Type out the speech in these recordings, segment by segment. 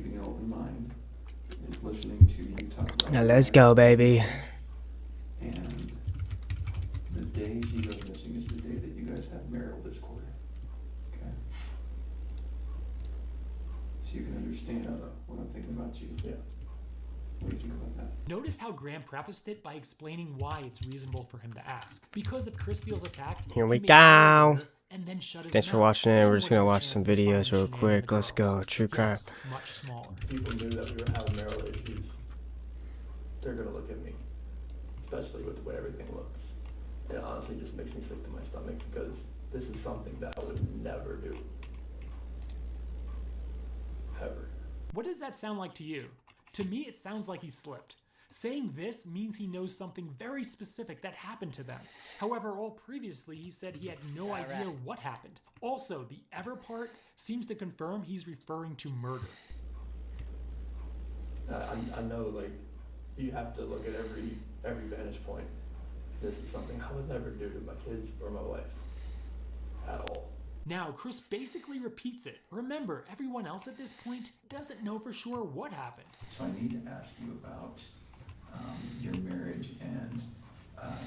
keeping an open mind is listening to you talk about. Now let's go, baby. And the day she goes missing is the day that you guys have marital discord. Okay? So you can understand what I'm thinking about you. Yeah. What do you think about that? Notice how Graham prefaced it by explaining why it's reasonable for him to ask. Because if Chris feels attacked, Here we he may go. and then shut his Thanks for mouth. watching it. We're just gonna Anyone watch has a some chance to find videos real Shanae in quick. the Let's go. girls. True crime. Yes, much smaller. People knew that we were having marital issues, they're gonna look at me, especially with the way everything looks. It honestly just makes me sick to my stomach because this is something that I would never do. Ever. What does that sound like to you? To me, it sounds like he slipped. Saying this means he knows something very specific that happened to them. However, all previously he said he had no idea what happened. Also, the ever part seems to confirm he's referring to murder. I know, like, you have to look at every vantage point. This is something I would never do to my kids or my wife. At all. Now, Chris basically repeats it. Remember, everyone else at this point doesn't know for sure what happened. So I need to ask you about your marriage and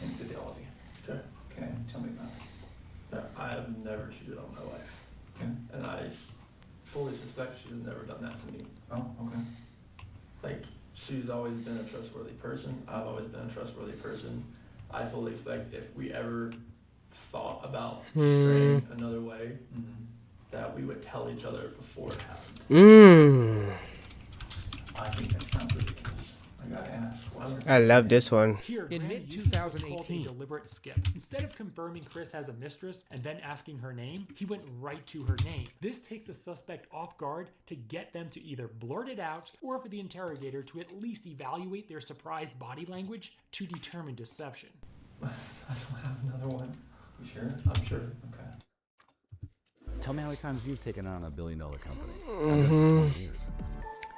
infidelity. Okay. Okay, tell me about it. Now, I have never cheated on my wife. Okay. And I fully suspect she has never done that to me. Oh, okay. Like, she's always been a trustworthy person. I've always been a trustworthy person. I fully expect if we ever thought about straying another way, that we would tell each other before it happened. I think that sounds ridiculous. I gotta ask. I love this one. Here, In Graham uses what's called a mid-2018. deliberate skip. Instead of confirming Chris has a mistress and then asking her name, he went right to her name. This takes the suspect off guard to get them to either blurt it out or for the interrogator to at least evaluate their surprised body language to determine deception. I don't have another one. You sure? I'm sure. Okay. Tell me how many times you've taken on a billion-dollar company. I've done it for 20 years.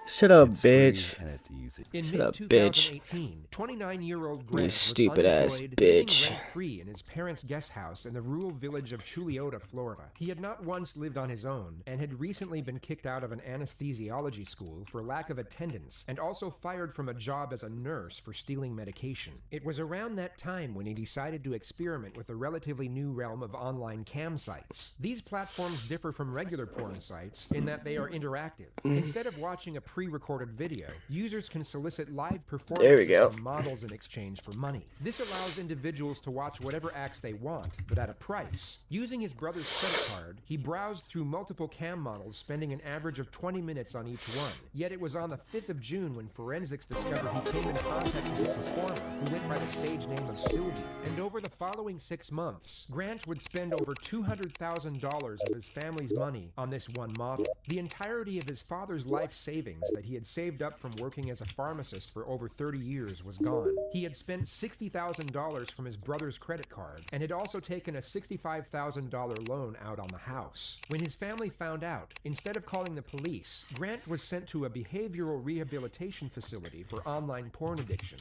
Shut up, It's bitch. free and it's easy. In Shut up, bitch. mid-2018, 29-year-old Grant was stupid-ass unemployed, living bitch. rent-free in his parents' guest house in the rural village of Chuliota, Florida. He had not once lived on his own and had recently been kicked out of an anesthesiology school for lack of attendance and also fired from a job as a nurse for stealing medication. It was around that time when he decided to experiment with the relatively new realm of online cam sites. These platforms differ from regular porn sites in that they are interactive. Instead of watching a pre-recorded video, users can solicit live performances go. from models in exchange for money. This allows individuals to watch whatever acts they want, but at a price. Using his brother's credit card, he browsed through multiple cam models, spending an average of 20 minutes on each one. Yet it was on the 5th of June when forensics discovered he came in contact with a performer who went by the stage name of Sylvia. And over the following 6 months, Grant would spend over $200,000 of his family's money on this one model. The entirety of his father's life savings that he had saved up from working as a pharmacist for over 30 years was gone. He had spent $60,000 from his brother's credit card and had also taken a $65,000 loan out on the house. When his family found out, instead of calling the police, Grant was sent to a behavioral rehabilitation facility for online porn addiction.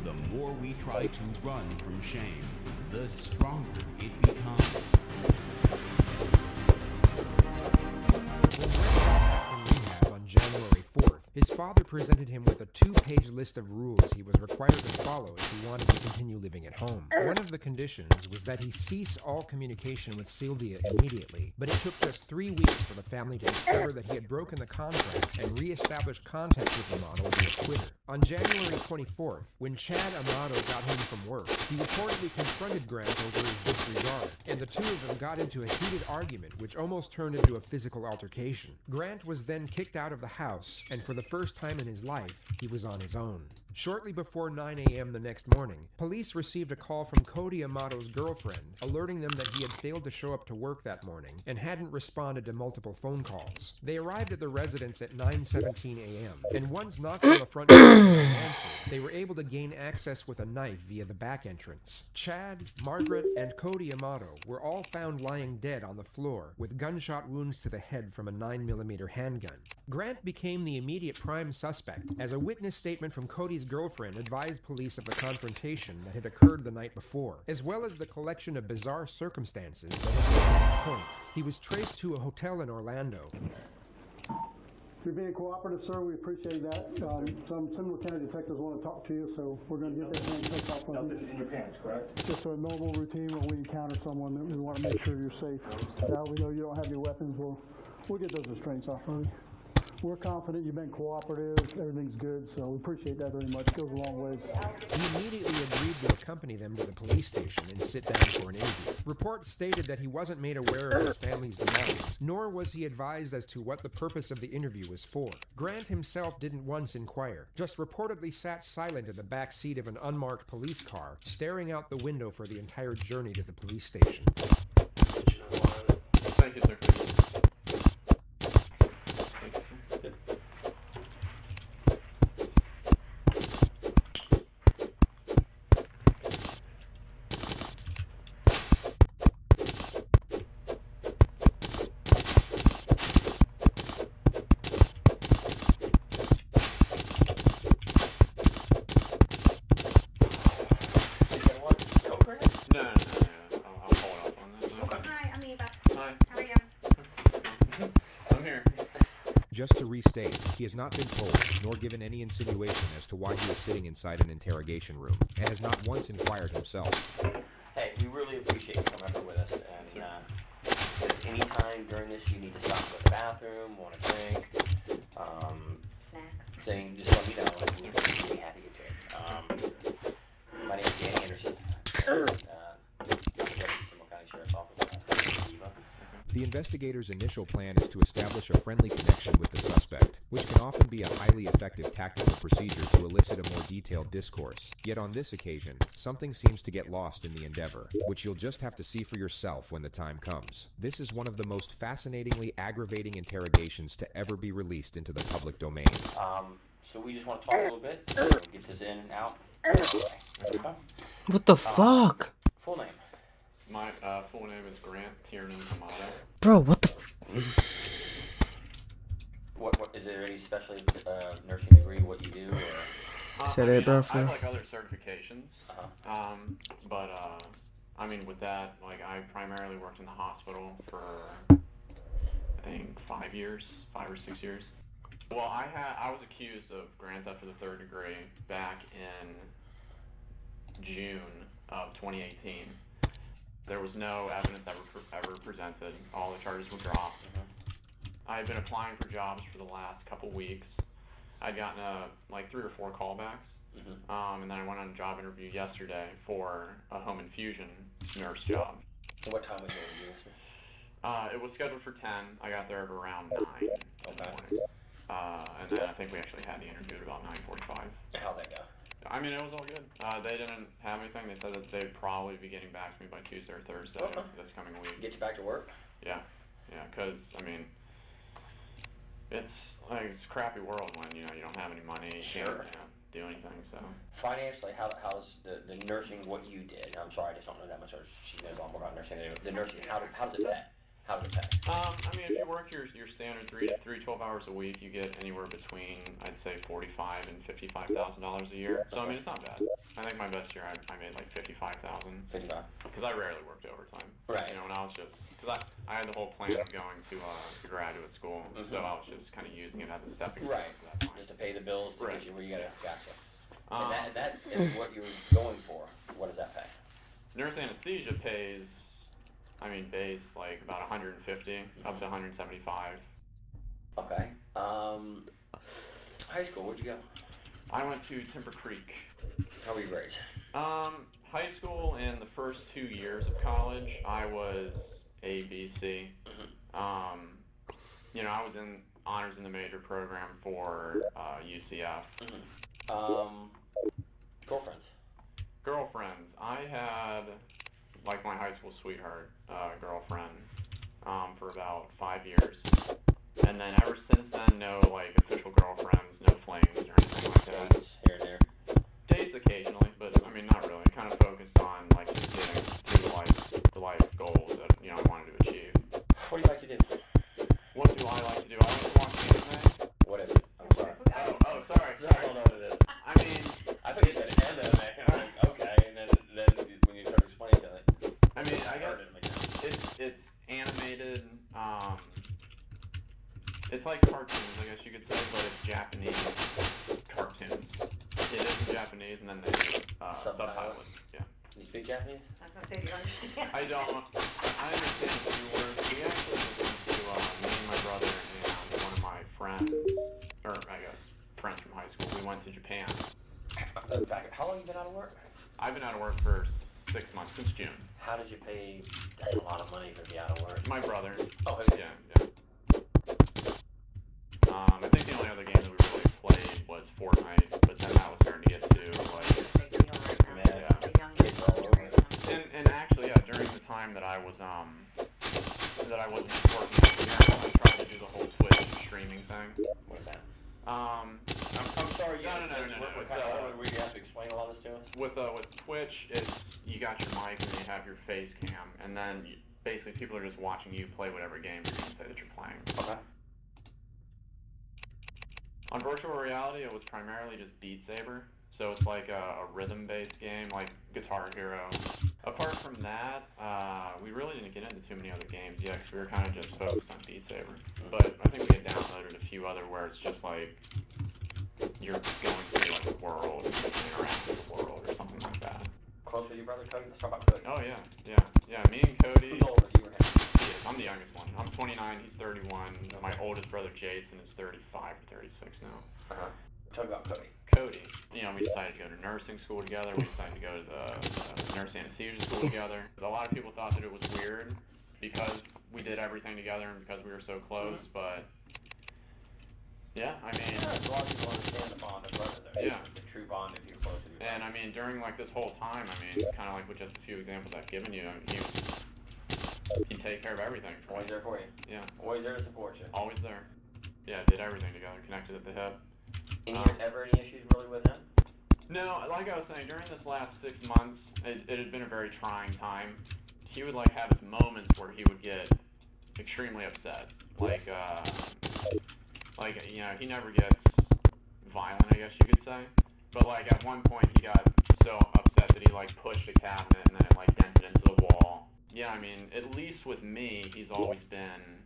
The more we try to run from shame, the stronger it becomes. When Grant got back from rehab on January 4th, his father presented him with a 2-page list of rules he was required to follow if he wanted to continue living at home. One of the conditions was that he cease all communication with Sylvia immediately, but it took just 3 weeks for the family to discover that he had broken the contract and re-established contact with the model via Twitter. On January 24th, when Chad Amato got home from work, he reportedly confronted Grant over his disregard, and the two of them got into a heated argument which almost turned into a physical altercation. Grant was then kicked out of the house, and for the first time in his life, he was on his own. Shortly before 9 a.m. the next morning, police received a call from Cody Amato's girlfriend, alerting them that he had failed to show up to work that morning and hadn't responded to multiple phone calls. They arrived at the residence at 9:17 a.m., and once knocked on the front door and answered, they were able to gain access with a knife via the back entrance. Chad, Margaret, and Cody Amato were all found lying dead on the floor with gunshot wounds to the head from a 9mm handgun. Grant became the immediate prime suspect, as a witness statement from Cody's girlfriend advised police of the confrontation that had occurred the night before, as well as the collection of bizarre circumstances that had led to that point. He was traced to a hotel in Orlando. You're being cooperative, sir. We appreciate that. Some Seminole County detectives want to talk to you, so we're going to get that handcuff off of you. Nothing in your pants, correct? Just a normal routine when we encounter someone that we want to make sure you're safe. Now we know you don't have your weapons. We'll get those restraints off of you. We're confident you've been cooperative. Everything's good, so we appreciate that very much. It goes a long way. He immediately agreed to accompany them to the police station and sit down for an interview. Reports stated that he wasn't made aware of his family's demands, nor was he advised as to what the purpose of the interview was for. Grant himself didn't once inquire, just reportedly sat silent in the back seat of an unmarked police car, staring out the window for the entire journey to the police station. Thank you, sir. Just to restate, he has not been told, nor given any insinuation as to why he was sitting inside an interrogation room, and has not once inquired himself. Hey, we really appreciate you coming up with us, and if any time during this you need to stop to the bathroom, want a drink, saying, just let me know, and we'll be happy to take it. My name is Danny Anderson, and Seminole County Sheriff's Office. The investigator's initial plan is to establish a friendly connection with the suspect, which can often be a highly effective tactical procedure to elicit a more detailed discourse. Yet on this occasion, something seems to get lost in the endeavor, which you'll just have to see for yourself when the time comes. This is one of the most fascinatingly aggravating interrogations to ever be released into the public domain. So we just want to talk a little bit, get this in and out. What the fuck? Full name. My full name is Grant Tiernan Amato. Bro, what the What is there any special nursing degree, what you do? Or? Is that it, bro? I have like other certifications, but I mean with that, like I primarily worked in the hospital for I think 5 or 6 years. Well, I was accused of grand theft of the third degree back in June of 2018. There was no evidence ever presented. All the charges were dropped. I had been applying for jobs for the last couple weeks. I'd gotten like 3 or 4 callbacks, and then I went on a job interview yesterday for a home infusion nurse job. What time was your interview? It was scheduled for 10. I got there at around 9 in the morning. And then I think we actually had the interview at about 9:45. How'd that go? I mean, it was all good. They didn't have anything. They said that they'd probably be getting back to me by Tuesday or Thursday this coming week. Get you back to work? Yeah, because, I mean, it's like it's a crappy world when, you don't have any money, you can't do anything, so. Financially, how's the nursing, what you did? I'm sorry, I just don't know that much, or she knows all more about nursing. The nursing, how does it pay? How does it pay? I mean, if you work your standard 3 12 hours a week, you get anywhere between, I'd say, $45,000 and $55,000 a year. So, I mean, it's not bad. I think my best year, I made like $55,000. 55. Because I rarely worked overtime. Right. When I was just, because I had the whole plan of going to graduate school, so I was just kind of using it as a stepping stone. Right. At that point. Just to pay the bills, to get you where you gotta, gotcha. And Um, that is what you were going for. What does that pay? Nurse anesthesia pays, I mean, base like about 150 up to 175. Okay. High school, where'd you go? I went to Timber Creek. How were you raised? High school and the first 2 years of college, I was ABC. I was in honors in the major program for UCF. Girlfriends. I had like my high school sweetheart girlfriend for about 5 years, and then ever since then, no like official girlfriends, no flings or anything like that. Dates here and there. Dates occasionally, but I mean not really. Kind of focused on like just getting to the life goals that I wanted to achieve. What do you like to do? What do I like to do? I like to watch anime. What is it? I'm sorry. Oh, sorry. I don't know what it is. I mean, I thought you said anime. I'm like, okay, and then when you started explaining it, I mean, I guess it's animated. It's like cartoon cartoons, I guess you could say, but it's Japanese cartoons. It is in Japanese, and then they subtitle it. Yeah. You speak Japanese? I was gonna say, do you understand? I don't. I understand a few words. We actually listened to me and my brother and one of my friends, or I guess friends from high school. We went to Japan. How long have you been out of work? I've been out of work for 6 months, since June. How did you pay? That's a lot of money to be out of work. My brother. Oh, Yeah. I think the only other game that we really played was Fortnite, but then that was starting to get to like. And actually, yeah, during the time that I was that I wasn't working at America, I tried to do the whole Twitch streaming thing. What's that? I'm sorry. No. Were you have to explain a lot of this to us? With Twitch, it's you got your mic and you have your face cam, and then basically people are just watching you play whatever game you're going to say that you're playing. Okay. On virtual reality, it was primarily just Beat Saber, so it's like a rhythm-based game, like Guitar Hero. Apart from that, we really didn't get into too many other games yet, because we were kind of just focused on Beat Saber. But I think we had downloaded a few other where it's just like you're going through like a world and you interact with the world or something like that. Close with your brother Cody? Let's talk about Cody. Oh yeah. Me and Cody. Who's older? You or him? I'm the youngest one. I'm 29. He's 31. My oldest brother Jason is 35 or 36 now. Tell me about Cody. Cody. We decided to go to nursing school together. We decided to go to the nurse anesthesia school together. A lot of people thought that it was weird because we did everything together and because we were so close, but yeah, I mean. A lot of people understand the bond of brother there. Yeah. The true bond if you're close with your brother. And I mean, during like this whole time, I mean, kind of like with just a few examples I've given you, he'd take care of everything for Always me. there for you. Yeah. Always there to support you. Always there. Yeah, did everything together, connected at the hip. Ever any issues really with him? No, like I was saying, during this last 6 months, it had been a very trying time. He would like have his moments where he would get extremely upset. He never gets violent, I guess you could say. But like at one point he got so upset that he like pushed a cabinet and then it like dented into the wall. Yeah, I mean, at least with me, he's always been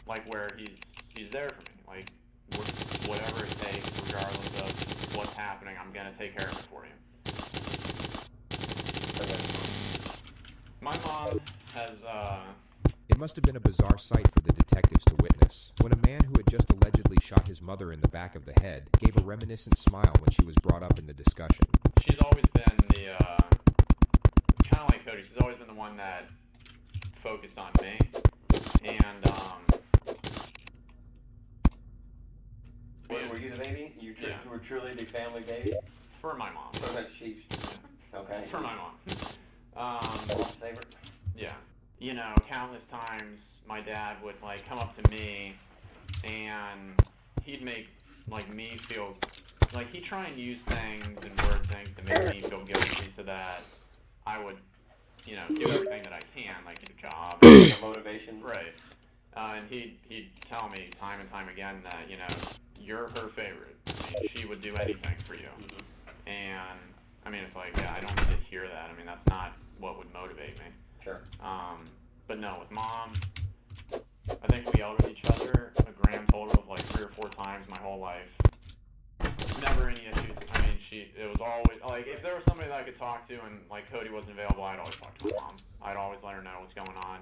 like where he's there for me. Like whatever it takes, regardless of what's happening, I'm gonna take care of it for you. My mom has It must have been a bizarre sight for the detectives to witness when a man who had just allegedly shot his mother in the back of the head gave a reminiscent smile when she was brought up in the discussion. She's always been the, kind of like Cody, she's always been the one that focused on me, and, Were you the baby? You were truly the family baby? For my mom. Okay. For my mom. Mom's favorite? Yeah. Countless times my dad would, like, come up to me, and he'd make, like, me feel, like, he'd try and use things and word things to make me feel guilty so that I would, do everything that I can, like, get a job. Motivation. Right. And he'd tell me time and time again that, you're her favorite. I mean, she would do anything for you. And, I mean, it's like, yeah, I don't need to hear that. I mean, that's not what would motivate me. Sure. But no, with Mom, I think we yelled at each other a grand total of like 3 or 4 times my whole life. Never any issues. I mean, it was always, like, if there was somebody that I could talk to and, like, Cody wasn't available, I'd always talk to my mom. I'd always let her know what's going on.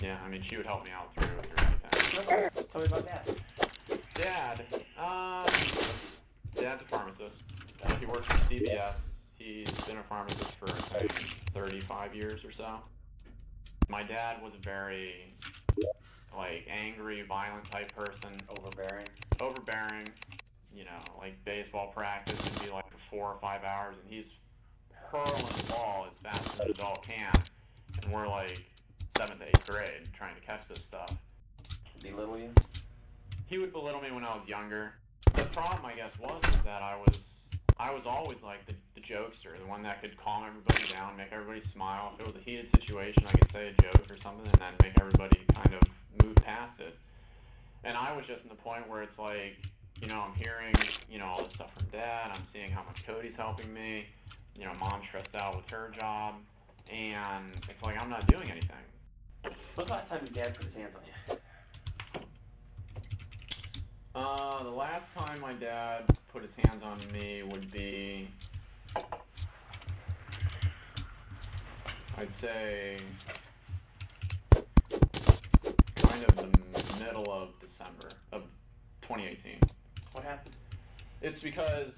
Yeah, I mean, she would help me out through everything. Tell me about Dad. Dad's a pharmacist. He works for CVS. He's been a pharmacist for, I think, 35 years or so. My dad was a very, like, angry, violent type person. Overbearing. Like baseball practice would be like for 4 or 5 hours, and he's hurling the ball as fast as an adult can, and we're like 7th to 8th grade trying to catch this stuff. Belittle you? He would belittle me when I was younger. The problem, I guess, was that I was always like the jokester, the one that could calm everybody down, make everybody smile. If it was a heated situation, I could say a joke or something and then make everybody kind of move past it. And I was just in the point where it's like, I'm hearing, all this stuff from Dad. I'm seeing how much Cody's helping me. Mom's stressed out with her job. And it's like I'm not doing anything. When's the last time your dad put his hands on you? The last time my dad put his hands on me would be, I'd say, kind of the middle of December of 2018. What happened? It's because,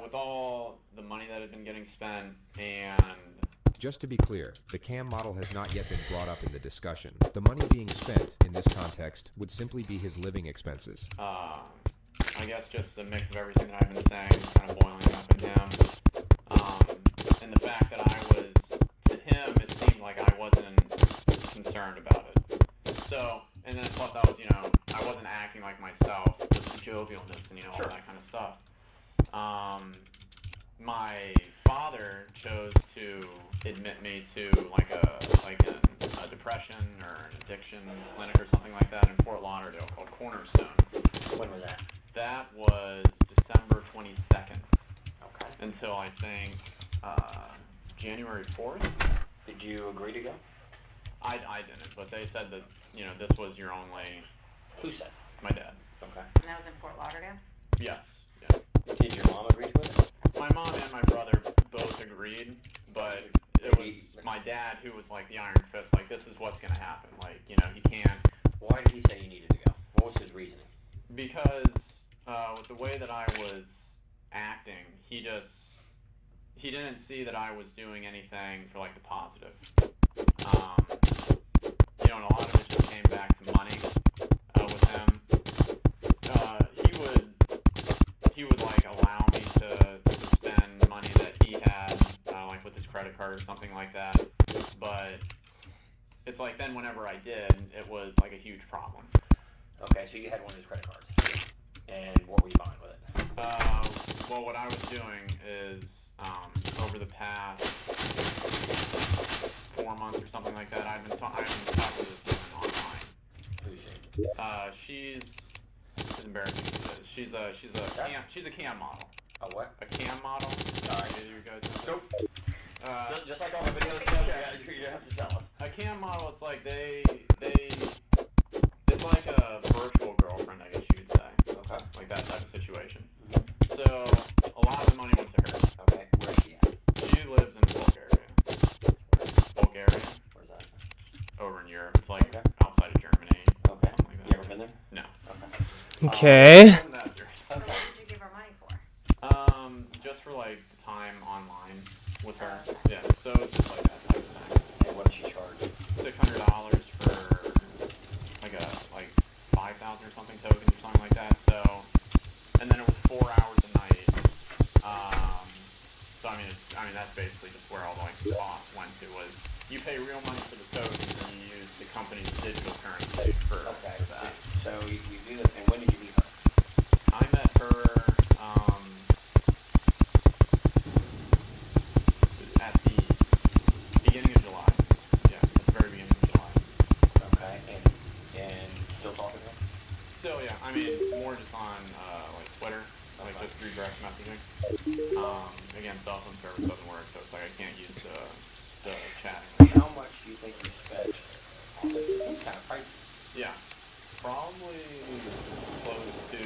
with all the money that had been getting spent and... Just to be clear, the CAM model has not yet been brought up in the discussion. The money being spent, in this context, would simply be his living expenses. I guess just the mix of everything that I've been saying is kind of boiling up in him. And the fact that to him, it seemed like I wasn't concerned about it. So, and then plus I wasn't acting like myself, just the jovialness and, all that kind of stuff. My father chose to admit me to a depression or an addiction clinic or something like that in Fort Lauderdale called Cornerstone. When was that? That was December 22nd. Okay. Until I think January 4th. Did you agree to go? I didn't, but they said that this was your only. Who said? My dad. Okay. And that was in Fort Lauderdale? Yes. Yeah. Did your mom agree to it? My mom and my brother both agreed, but it was my dad who was like the iron fist, like this is what's gonna happen, he can't. Why did he say you needed to go? What was his reasoning? Because with the way that I was acting, he didn't see that I was doing anything for the positive. And a lot of it just came back to money with him. He would allow me to spend money that he had, with his credit card or something like that. But it's then whenever I did, it was a huge problem. Okay, so you had one of his credit cards. And what were you buying with it? Well, what I was doing is, over the past 4 months or something like that, I've been talking to this woman online. Who's she? It's embarrassing to say. She's a cam model. A what? A cam model. Sorry. You guys. Nope. Just like all the videos, you have to tell us. A cam model, it's it's like a virtual girlfriend, I guess you could say. Okay. Like that type of situation. So a lot of the money went to her. Okay. Where's she at? She lives in Bulgaria. Bulgaria. Where's that? Over in Europe. It's outside of Germany. Okay. Something like that. You ever been there? No. Okay. So what did you give her money for? Just for the time online with her. Yeah. So it's just that type of thing. And what did she charge? $600 for a 5,000 or something tokens or something like that. So, and then it was 4 hours a night. So I mean that's basically just where all the costs went to was you pay real money for the tokens and you use the company's digital currency for that. So you do this, and when did you meet her? I met her at the beginning of July. Yeah, at the very beginning of July. Okay, and still talking to her? Still, yeah. I mean, more just on Twitter, just through direct messaging. Again, cell phone service doesn't work, so it's I can't use the chatting. How much do you think you spent on this? It's kind of pricey. Yeah, probably close to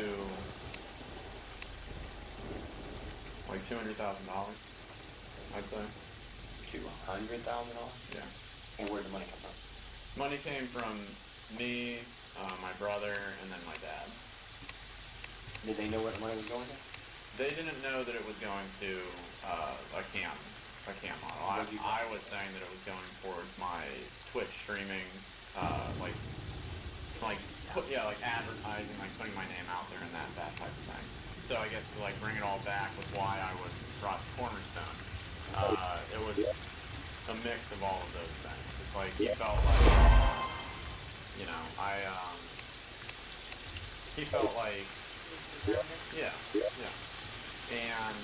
$200,000. I'd say. $200,000? Yeah. And where did the money come from? Money came from me, my brother, and then my dad. Did they know where the money was going to? They didn't know that it was going to a cam model. I was saying that it was going towards my Twitch streaming, advertising, putting my name out there and that type of thing. So I guess to bring it all back with why I was brought to Cornerstone, it was a mix of all of those things. It's he felt he felt like, yeah. And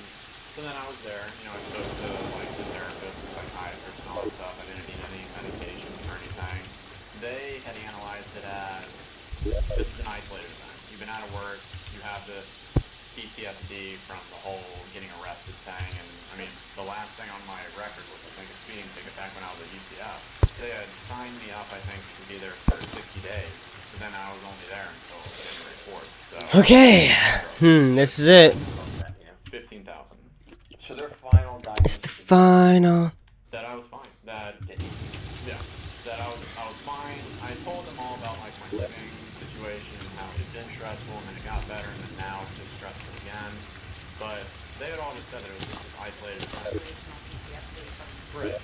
so then I was there, I spoke to the therapist, the psychiatrist and all that stuff. I didn't need any medication or anything. They had analyzed it as, this is an isolated event. You've been out of work, you have this PTSD from the whole getting arrested thing, and I mean, the last thing on my record was I think a speeding ticket back when I was at UCF. They had signed me up, I think, to be there for 60 days. but then I was only there until January 4th. So Okay. This is it. 15,000. So their final guidance. It's the final. That I was fine. That I was fine. I told them all about like my living situation and how it had been stressful and then it got better and then now it's just stressful again. But they had all just said that it was just this isolated event. Right.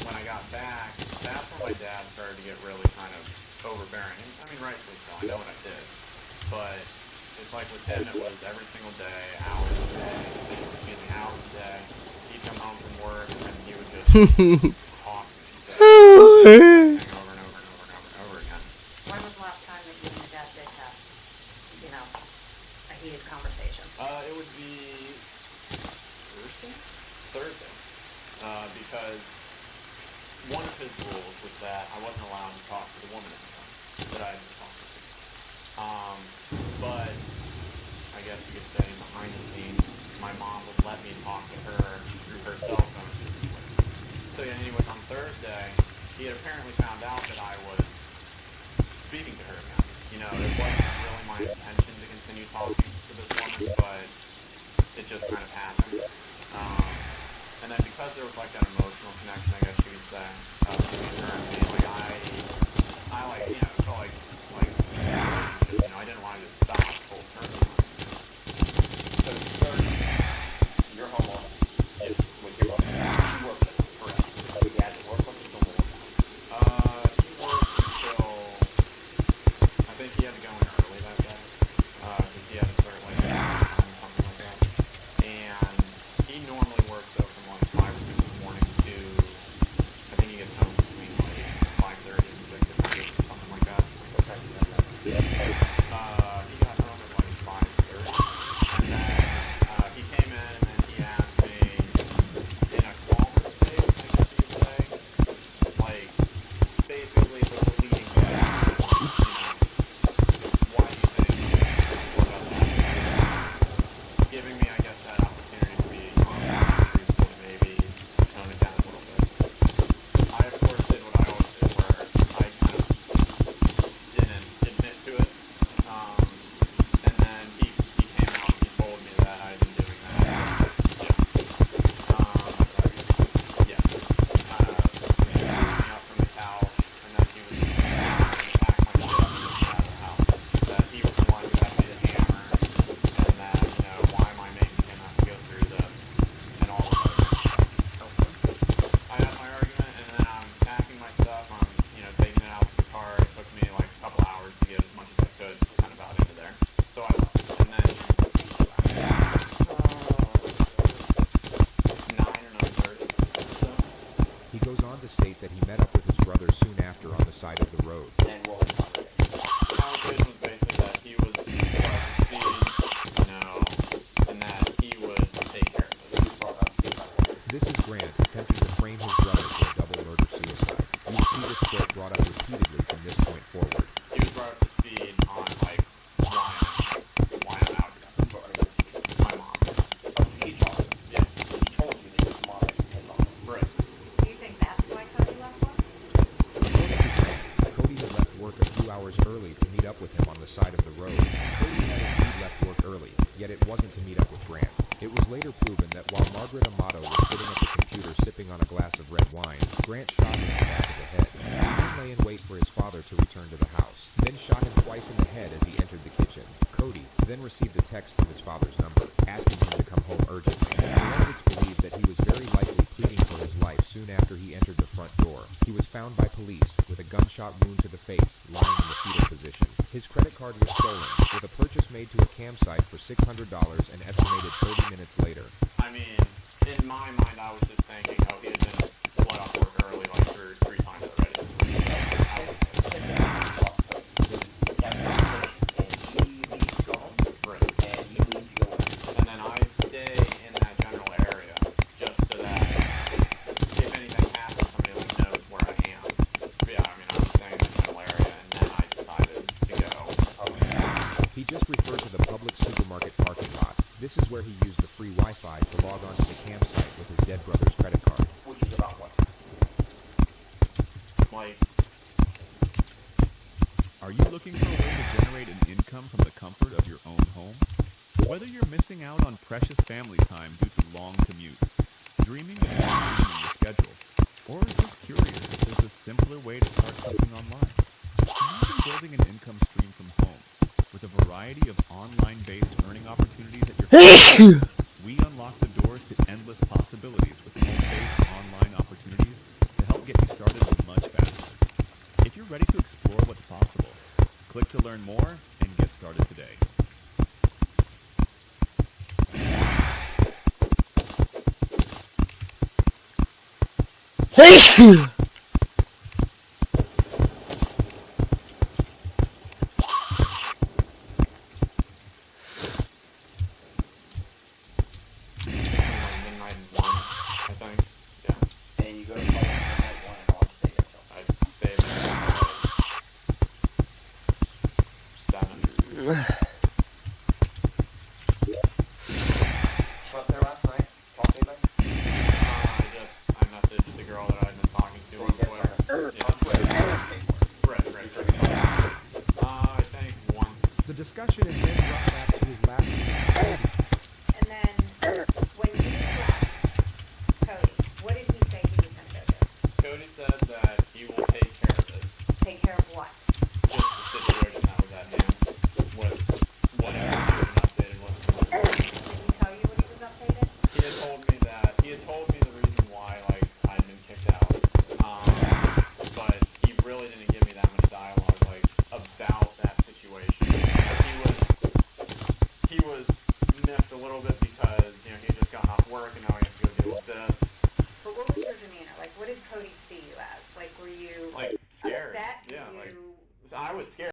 When I got back, that's when my dad started to get really kind of overbearing. And, I mean, rightfully so. I know what I did. But it's like with him, it was every single day, hours a day, hours a day. He'd come home from work and then he would just talk to me. So, over and over and over and over and over again. When was the last time that you and your dad did have, you know, a heated conversation? It would be Thursday. Because one of his rules was that I wasn't allowed to talk to the woman at the time that I had been talking to. But I guess you could say behind the scenes, my mom would let me talk to her through her cell phone. So anyways, on Thursday, he had apparently found out that I was speaking to her again. You know, it wasn't really my intention to continue talking to this woman, but it just kind of happened. And then because there was like that emotional connection, I guess you could say, between her and me, like I like, you know, felt like, you know, I didn't want to just stop full term. So your home office with your mother, she worked at it, correct? So you had to work with the woman. He worked until, I think he had to go in early that day, because he had to start like something like that. And he normally works though from like 5 or 6 in the morning to, I think he gets home between like 5:30 and 6 at night, something like that. He got home at like 5:30, and then he came in and he asked me in a calmer state, I guess you could say, like basically the leading question, you know, why do you think what about that? Giving me, I guess, that opportunity to be truthful, maybe tone it down a little bit. I of course did what I always did, where I kind of didn't admit to it. And then he came out and he told me that I'd been doing that. He threw me up from the couch, and then he was trying to pack my shit out of the house. That he was the one who had me the hammer, and that, you know, why am I making him have to go through this, and all of that. I had my argument, and then I'm packing my stuff, I'm, you know, taking it out to the car. It took me like a couple hours to get as much as I could kind of out into there. So I left, and then 9 or 9:30. So He goes on to state that he met up with his brother soon after on the side of the road. And what was the conversation was basically that he was you know, and that he would take care of it. This is Grant attempting to frame his brother for a double murder-suicide. You will see this quote brought up repeatedly from this point forward. He was brought up to speed on like why I'm out here. My mom. He told you. Yeah. He told you that his mom had been on. Right. Do you think that's why Cody left work? Cody had left work a few hours early to meet up with him on the side of the road. Cody had indeed left work early, yet it wasn't to meet up with Grant. It was later proven that while Margaret Amato was sitting at the computer sipping on a glass of red wine, Grant shot him in the back of the head. He then lay in wait for his father to return to the house, then shot him twice in the head as he entered the kitchen. Cody then received a text from his father's number, asking him to come home urgently. Forensics believe that he was very likely pleading for his life soon after he entered the front door. He was found by police with a gunshot wound to the face, lying in the fetal position. His credit card was stolen, with a purchase made to a campsite for $600 and estimated 30 minutes later. I mean, in my mind, I was just thinking, oh, he had been let off work early like three times already. Right. And then I stay in that general area just so that if anything happens, somebody like knows where I am. Yeah, I mean, I was staying in that general area, and then I decided to go. He just referred to the public supermarket parking lot. This is where he used the free Wi-Fi to log on to the campsite with his dead brother's credit card. Which is about what? Like, Are you looking for a way to generate an income from the comfort of your own home? Whether you're missing out on precious family time due to long commutes, dreaming of increasing your schedule, or just curious if there's a simpler way to start something online, imagine building an income stream from home with a variety of online-based earning opportunities at your fingertips. We unlock the doors to endless possibilities with home-based online opportunities to help get you started much faster. If you're ready to explore what's possible, click to learn more and get started today. Midnight and 1, I think. Yeah. And you go to college midnight 1 and how long you stay there till? I stayed there 7. Slept there last night? Talked to anybody? I messaged the girl that I'd been talking to on Twitter. Yeah. On Twitter. Right. I think 1. The discussion is then brought back to his last meeting.